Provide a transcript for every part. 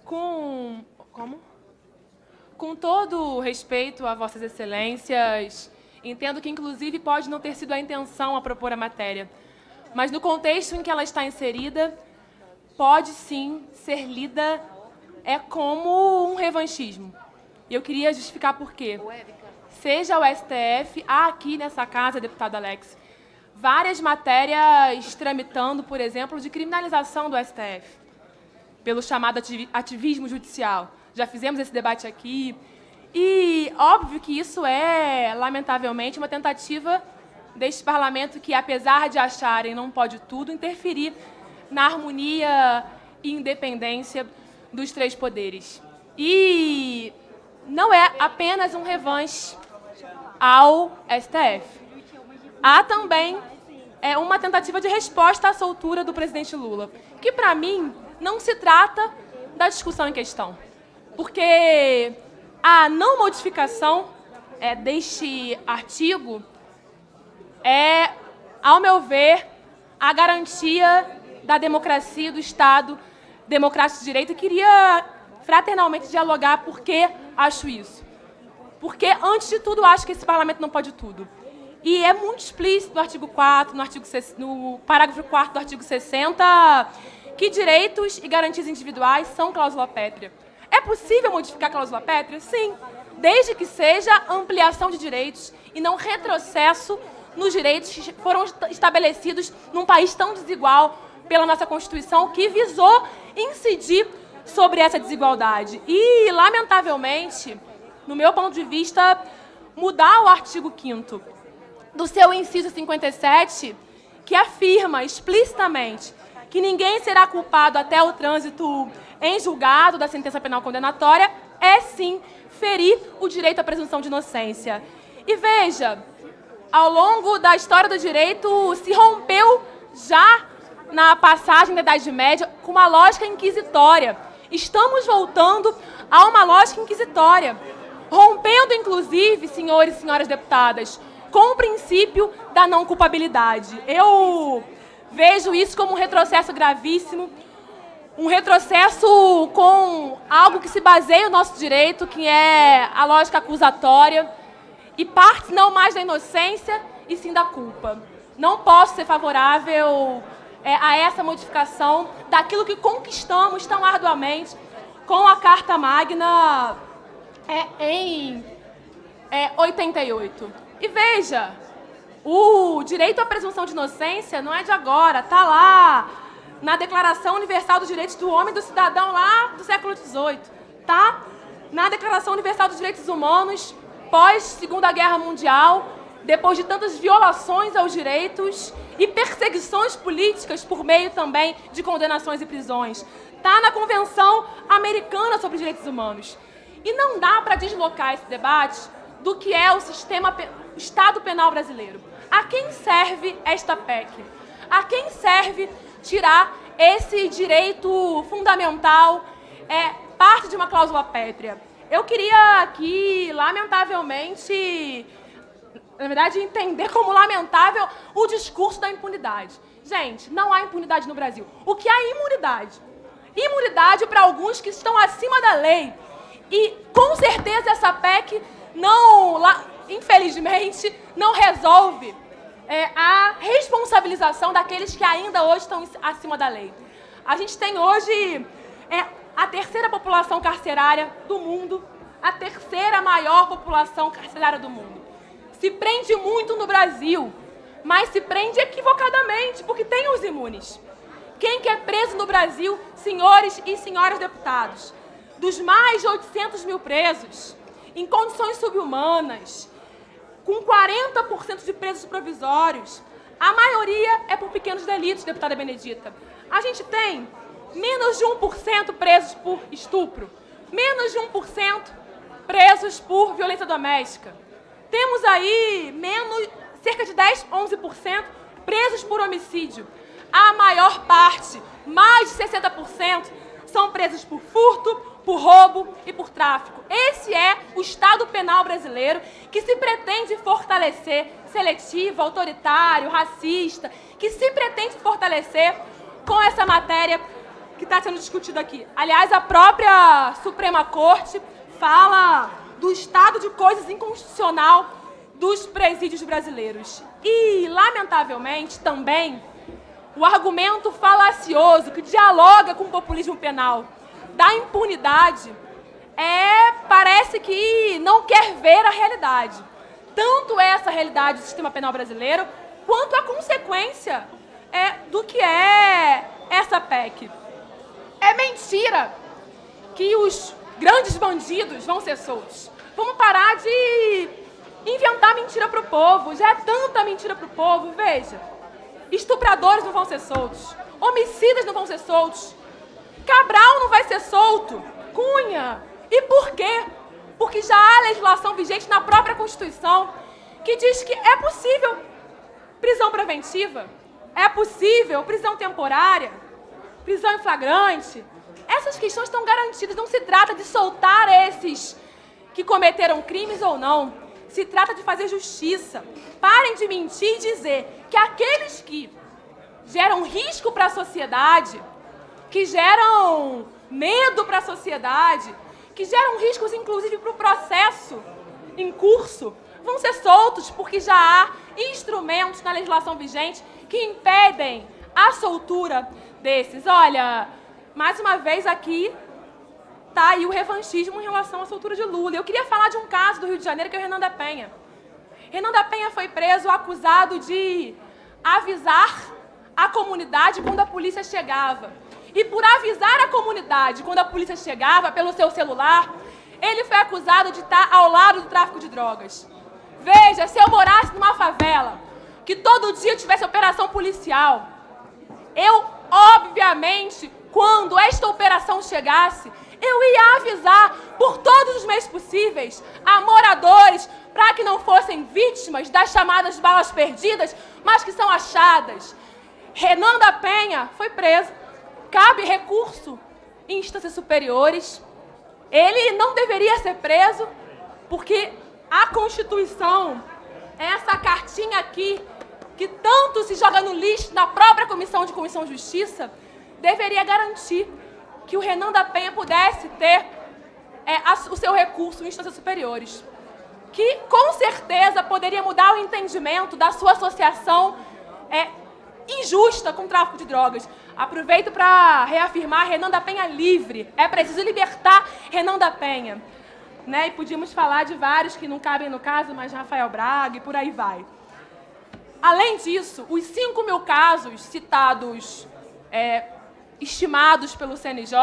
Com todo o respeito a Vossas Excelências, entendo que, inclusive, pode não ter sido a intenção a propor a matéria, mas no contexto em que ela está inserida, pode sim ser lida como um revanchismo. E eu queria justificar por quê. Seja o STF, há aqui nessa casa, deputado Alex, várias matérias tramitando, por exemplo, de criminalização do STF, pelo chamado ativismo judicial. Já fizemos esse debate aqui. E óbvio que isso é, lamentavelmente, uma tentativa deste parlamento que, apesar de acharem não pode tudo, interferir na harmonia e independência dos três poderes. E não é apenas um revanche ao STF. Há também uma tentativa de resposta à soltura do presidente Lula, que, para mim, não se trata da discussão em questão. Porque a não modificação deste artigo é, ao meu ver, a garantia da democracia, do Estado democrático de direito. E queria fraternalmente dialogar por que acho isso. Porque, antes de tudo, acho que esse parlamento não pode tudo. E é muito explícito no artigo 4º, no parágrafo 4º do artigo 60, que direitos e garantias individuais são cláusula pétrea. É possível modificar a cláusula pétrea? Sim, desde que seja ampliação de direitos e não retrocesso nos direitos que foram estabelecidos num país tão desigual pela nossa Constituição, que visou incidir sobre essa desigualdade. E, lamentavelmente, no meu ponto de vista, mudar o artigo 5º do seu inciso 57, que afirma explicitamente que ninguém será culpado até o trânsito em julgado da sentença penal condenatória, é sim ferir o direito à presunção de inocência. E veja, ao longo da história do direito, se rompeu já na passagem da Idade Média com uma lógica inquisitória. Estamos voltando a uma lógica inquisitória, rompendo, inclusive, senhores e senhoras deputadas, com o princípio da não culpabilidade. Eu vejo isso como um retrocesso gravíssimo, um retrocesso com algo que se baseia no nosso direito, que é a lógica acusatória, e parte não mais da inocência, e sim da culpa. Não posso ser favorável a essa modificação daquilo que conquistamos tão arduamente com a Carta Magna em 88. E veja, o direito à presunção de inocência não é de agora, está lá na Declaração Universal dos Direitos do Homem e do Cidadão, lá do século XVIII. Está na Declaração Universal dos Direitos Humanos, pós-Segunda Guerra Mundial, depois de tantas violações aos direitos e perseguições políticas por meio também de condenações e prisões. Está na Convenção Americana sobre Direitos Humanos. E não dá para deslocar esse debate do que é o Estado Penal brasileiro. A quem serve esta PEC? A quem serve tirar esse direito fundamental, parte de uma cláusula pétrea? Eu queria aqui, lamentavelmente, na verdade, entender como lamentável o discurso da impunidade. Gente, não há impunidade no Brasil. O que há é imunidade. Imunidade para alguns que estão acima da lei. E, com certeza, essa PEC não, infelizmente, não resolve a responsabilização daqueles que ainda hoje estão acima da lei. A gente tem hoje a terceira população carcerária do mundo, a terceira maior população carcerária do mundo. Se prende muito no Brasil, mas se prende equivocadamente, porque tem os imunes. Quem que é preso no Brasil, senhores e senhoras deputados? Dos mais de 800 mil presos, em condições subhumanas, com 40% de presos provisórios, a maioria é por pequenos delitos, deputada Benedita. A gente tem menos de 1% presos por estupro, menos de 1% presos por violência doméstica. Temos aí cerca de 10, 11% presos por homicídio. A maior parte, mais de 60%, são presos por furto, por roubo e por tráfico. Esse é o Estado Penal brasileiro, que se pretende fortalecer, seletivo, autoritário, racista, que se pretende fortalecer com essa matéria que está sendo discutido aqui. Aliás, a própria Suprema Corte fala do estado de coisas inconstitucional dos presídios brasileiros. E, lamentavelmente, também, o argumento falacioso que dialoga com o populismo penal da impunidade parece que não quer ver a realidade. Tanto essa realidade do sistema penal brasileiro, quanto a consequência do que é essa PEC. É mentira que os grandes bandidos vão ser soltos. Vamos parar de inventar mentira para o povo. Já é tanta mentira para o povo. Veja, estupradores não vão ser soltos. Homicidas não vão ser soltos. Cabral não vai ser solto. Cunha. E por quê? Porque já há legislação vigente na própria Constituição que diz que é possível prisão preventiva, é possível prisão temporária, prisão em flagrante. Essas questões estão garantidas. Não se trata de soltar esses que cometeram crimes ou não. Se trata de fazer justiça. Parem de mentir e dizer que aqueles que geram risco para a sociedade, que geram medo para a sociedade, que geram riscos, inclusive, para o processo em curso, vão ser soltos porque já há instrumentos na legislação vigente que impedem a soltura desses. Olha, mais uma vez aqui está aí o revanchismo em relação à soltura de Lula. Eu queria falar de um caso do Rio de Janeiro, que é o Renan da Penha. Renan da Penha foi preso acusado de avisar a comunidade quando a polícia chegava. E por avisar a comunidade quando a polícia chegava pelo seu celular, ele foi acusado de estar ao lado do tráfico de drogas. Veja, se eu morasse numa favela, que todo dia tivesse operação policial, eu, obviamente, quando esta operação chegasse, eu ia avisar por todos os meios possíveis a moradores para que não fossem vítimas das chamadas balas perdidas, mas que são achadas. Renan da Penha foi preso. Cabe recurso em instâncias superiores. Ele não deveria ser preso porque a Constituição, essa cartinha aqui, que tanto se joga no lixo na própria Comissão de Justiça, deveria garantir que o Renan da Penha pudesse ter o seu recurso em instâncias superiores. Que, com certeza, poderia mudar o entendimento da sua associação injusta com o tráfico de drogas. Aproveito para reafirmar Renan da Penha livre. É preciso libertar Renan da Penha. Né? E podíamos falar de vários que não cabem no caso, mas Rafael Braga e por aí vai. Além disso, os 5.000 casos citados, estimados pelo CNJ,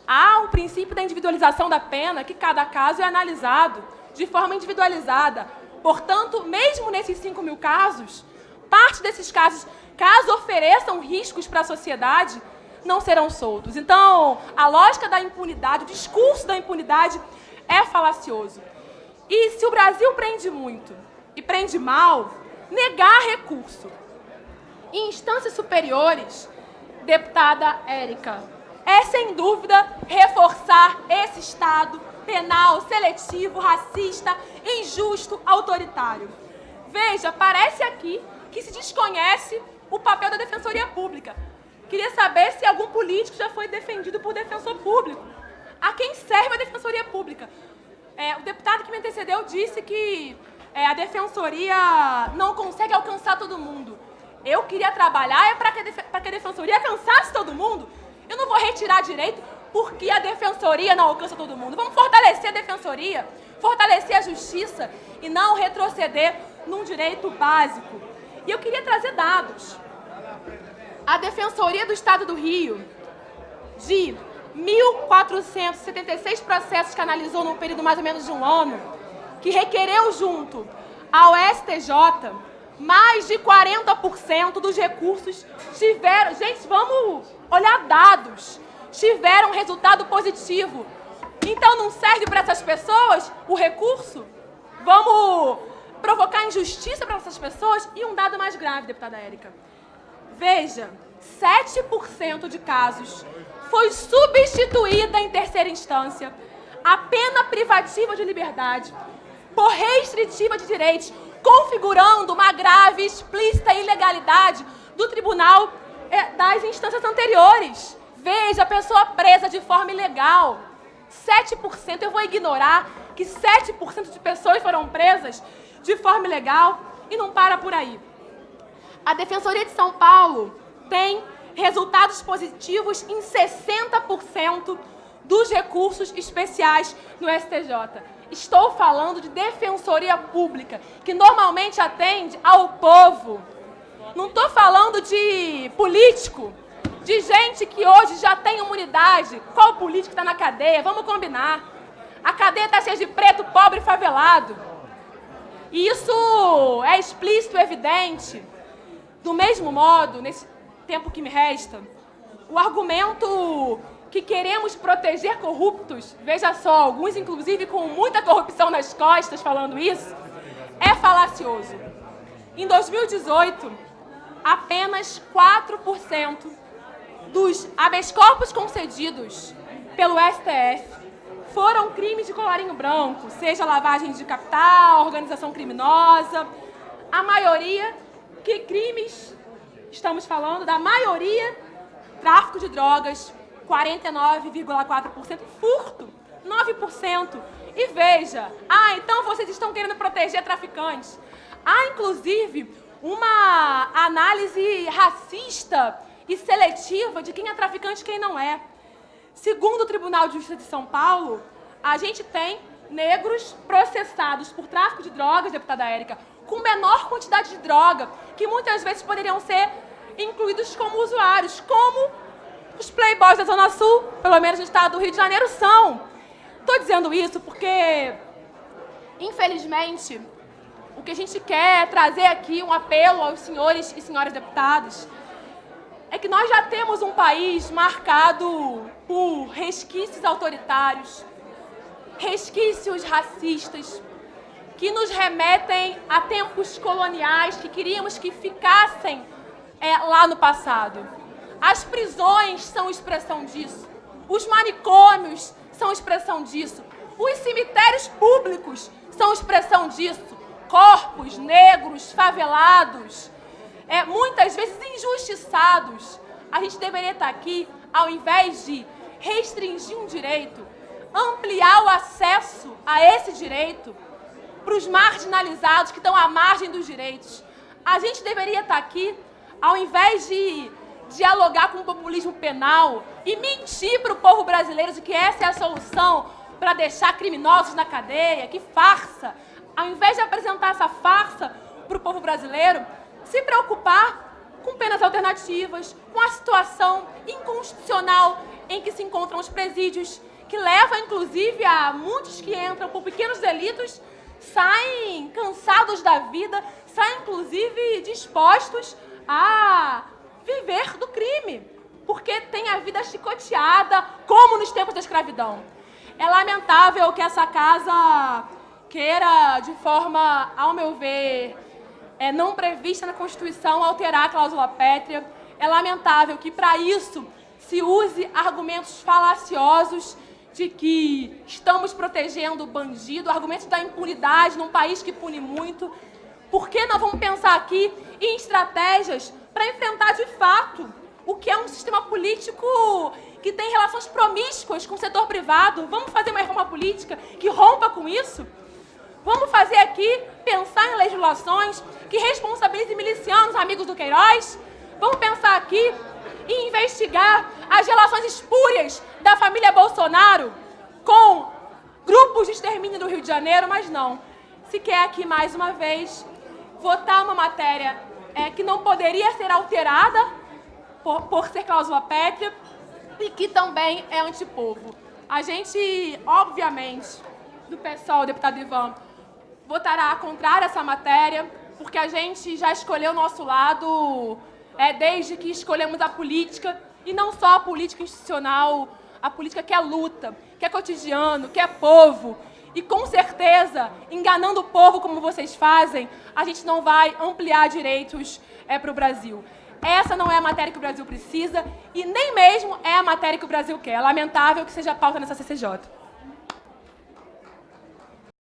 há um princípio da individualização da pena, que cada caso é analisado de forma individualizada. Portanto, mesmo nesses 5.000 casos, parte desses casos, caso ofereçam riscos para a sociedade, não serão soltos. Então, a lógica da impunidade, o discurso da impunidade é falacioso. E se o Brasil prende muito e prende mal, negar recurso em instâncias superiores, deputada Érica, é sem dúvida reforçar esse Estado penal, seletivo, racista, injusto, autoritário. Veja, parece aqui que se desconhece o papel da Defensoria Pública. Queria saber se algum político já foi defendido por defensor público. A quem serve a Defensoria Pública? O deputado que me antecedeu disse que a Defensoria não consegue alcançar todo mundo. Eu queria trabalhar para que a Defensoria alcançasse todo mundo. Eu não vou retirar direito porque a Defensoria não alcança todo mundo. Vamos fortalecer a Defensoria, fortalecer a Justiça e não retroceder num direito básico. E eu queria trazer dados. A Defensoria do Estado do Rio, de 1.476 processos que analisou num período mais ou menos de um ano, que requereu junto ao STJ, mais de 40% dos recursos tiveram... Gente, vamos olhar dados. Tiveram resultado positivo. Então não serve para essas pessoas o recurso? Vamos provocar injustiça para essas pessoas? E um dado mais grave, deputada Érica. Veja, 7% de casos foi substituída em terceira instância a pena privativa de liberdade por restritiva de direitos, configurando uma grave, explícita ilegalidade do tribunal das instâncias anteriores. Veja a pessoa presa de forma ilegal. 7%, eu vou ignorar que 7% de pessoas foram presas de forma ilegal e não para por aí. A Defensoria de São Paulo tem resultados positivos em 60% dos recursos especiais no STJ. Estou falando de Defensoria Pública, que normalmente atende ao povo. Não estou falando de político, de gente que hoje já tem imunidade. Qual político está na cadeia? Vamos combinar. A cadeia está cheia de preto, pobre e favelado. E isso é explícito, evidente. Do mesmo modo, nesse tempo que me resta, o argumento que queremos proteger corruptos, veja só, alguns inclusive com muita corrupção nas costas falando isso, é falacioso. Em 2018, apenas 4% dos habeas corpus concedidos pelo STF foram crimes de colarinho branco, seja lavagem de capital, organização criminosa. A maioria, que crimes estamos falando? Da maioria, tráfico de drogas, 49,4%, furto, 9%. E veja, então vocês estão querendo proteger traficantes. Há, inclusive, uma análise racista e seletiva de quem é traficante e quem não é. Segundo o Tribunal de Justiça de São Paulo, a gente tem negros processados por tráfico de drogas, deputada Érica, com menor quantidade de droga, que muitas vezes poderiam ser incluídos como usuários, como os playboys da Zona Sul, pelo menos no estado do Rio de Janeiro, são. Estou dizendo isso porque, infelizmente, o que a gente quer é trazer aqui um apelo aos senhores e senhoras deputados é que nós já temos um país marcado por resquícios autoritários, resquícios racistas, que nos remetem a tempos coloniais que queríamos que ficassem lá no passado. As prisões são expressão disso, os manicômios são expressão disso, os cemitérios públicos são expressão disso, corpos negros, favelados, muitas vezes injustiçados. A gente deveria estar aqui, ao invés de restringir um direito, ampliar o acesso a esse direito para os marginalizados que estão à margem dos direitos. A gente deveria estar aqui, ao invés de dialogar com o populismo penal e mentir para o povo brasileiro de que essa é a solução para deixar criminosos na cadeia, que farsa. Ao invés de apresentar essa farsa para o povo brasileiro, se preocupar com penas alternativas, com a situação inconstitucional em que se encontram os presídios, que leva, inclusive, a muitos que entram por pequenos delitos, saem cansados da vida, saem, inclusive, dispostos a viver do crime, porque tem a vida chicoteada, como nos tempos da escravidão. É lamentável que essa casa queira, de forma, ao meu ver, não prevista na Constituição, alterar a cláusula pétrea. É lamentável que, para isso, se use argumentos falaciosos de que estamos protegendo o bandido, argumentos da impunidade num país que pune muito. Por que não vamos pensar aqui em estratégias para enfrentar, de fato, o que é um sistema político que tem relações promíscuas com o setor privado? Vamos fazer uma reforma política que rompa com isso? Vamos fazer aqui, pensar em legislações que responsabilizem milicianos, amigos do Queiroz? Vamos pensar aqui em investigar as relações espúrias da família Bolsonaro com grupos de extermínio do Rio de Janeiro? Mas não. Se quer aqui, mais uma vez, votar uma matéria que não poderia ser alterada por ser cláusula pétrea e que também é antipovo. A gente, obviamente, do PSOL, o deputado Ivan, votará contrário a essa matéria, porque a gente já escolheu o nosso lado desde que escolhemos a política, e não só a política institucional, a política que é luta, que é cotidiano, que é povo. E com certeza, enganando o povo como vocês fazem, a gente não vai ampliar direitos para o Brasil. Essa não é a matéria que o Brasil precisa e nem mesmo é a matéria que o Brasil quer. É lamentável que seja pauta nessa CCJ.